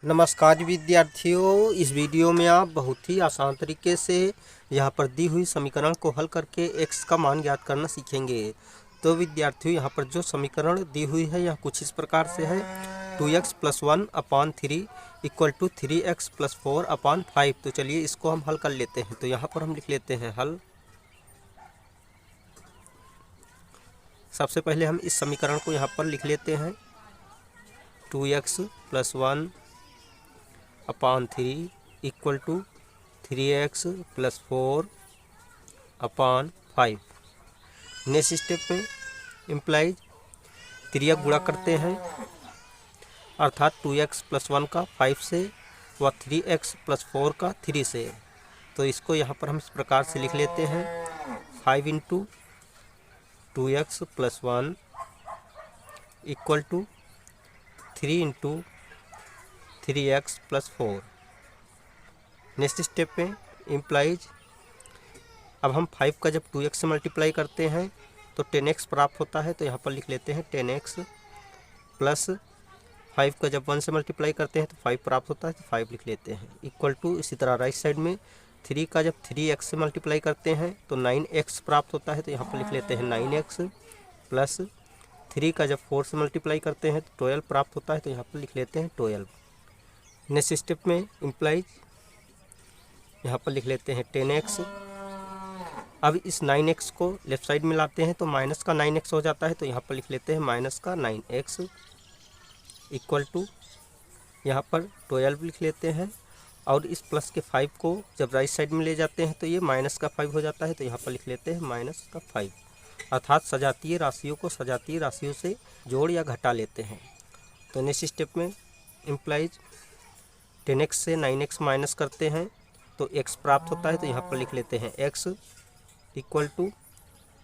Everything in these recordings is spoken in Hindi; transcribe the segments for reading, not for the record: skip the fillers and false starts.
नमस्कार विद्यार्थियों, इस वीडियो में आप बहुत ही आसान तरीके से यहाँ पर दी हुई समीकरण को हल करके x का मान ज्ञात करना सीखेंगे। तो विद्यार्थियों, यहाँ पर जो समीकरण दी हुई है यह कुछ इस प्रकार से है। 2x + 1/3 = 3x + 4/5। तो चलिए इसको हम हल कर लेते हैं। तो यहाँ पर हम लिख लेते हैं हल। सबसे पहले हम इस समीकरण को यहाँ पर लिख लेते हैं। 2x + 1/3 = 3x + 4/5। नेक्स्ट स्टेप में इम्प्लाइज त्रियक गुणा करते हैं, अर्थात 2x + 1 का 5 से व 3x + 4 का 3 से। तो इसको यहाँ पर हम इस प्रकार से लिख लेते हैं। 5 × 2x + 1 = 3 × 3x + 4। नेक्स्ट स्टेप में इम्प्लाइज अब हम 5 का जब 2x से मल्टीप्लाई करते हैं तो 10x प्राप्त होता है। तो यहाँ पर लिख लेते हैं 10x प्लस 5 का जब 1 से मल्टीप्लाई करते हैं तो 5 प्राप्त होता है, तो 5 लिख लेते हैं। इक्वल टू इसी तरह राइट साइड में 3 का जब 3x से मल्टीप्लाई करते हैं तो 9x प्राप्त होता है। तो यहाँ पर लिख लेते हैं 9x प्लस 3 का जब 4 से मल्टीप्लाई करते हैं तो 12 प्राप्त होता है। तो यहाँ पर लिख लेते हैं 12। नेक्स्ट स्टेप में इम्प्लाइज यहाँ पर लिख लेते हैं 10x। अब इस 9x को लेफ्ट साइड में लाते हैं तो माइनस का 9x हो जाता है। तो यहाँ पर लिख लेते हैं माइनस का 9x इक्वल टू यहाँ पर 12 लिख लेते हैं। और इस प्लस के 5 को जब राइट साइड में ले जाते हैं तो ये माइनस का 5 हो जाता है। तो यहाँ पर लिख लेते हैं माइनस का 5, अर्थात सजातीय राशियों को सजातीय राशियों से जोड़ या घटा लेते हैं। तो नेक्स्ट स्टेप में इम्प्लाइज 10x से 9x माइनस करते हैं तो x प्राप्त होता है। तो यहाँ पर लिख लेते हैं x इक्वल टू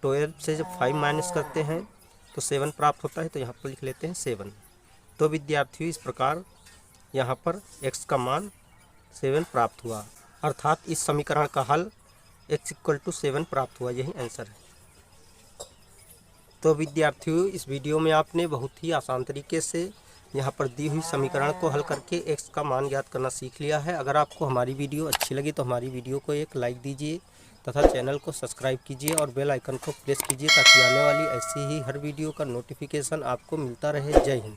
12 से जब 5 माइनस करते हैं तो 7 प्राप्त होता है। तो यहाँ पर लिख लेते हैं 7। तो विद्यार्थियों, इस प्रकार यहाँ पर x का मान 7 प्राप्त हुआ, अर्थात इस समीकरण का हल x = 7 प्राप्त हुआ। यही आंसर है। तो विद्यार्थियों, इस वीडियो में आपने बहुत ही आसान तरीके से यहाँ पर दी हुई समीकरण को हल करके x का मान ज्ञात करना सीख लिया है। अगर आपको हमारी वीडियो अच्छी लगी तो हमारी वीडियो को एक लाइक दीजिए तथा चैनल को सब्सक्राइब कीजिए और बेल आइकन को प्रेस कीजिए ताकि आने वाली ऐसी ही हर वीडियो का नोटिफिकेशन आपको मिलता रहे। जय हिंद।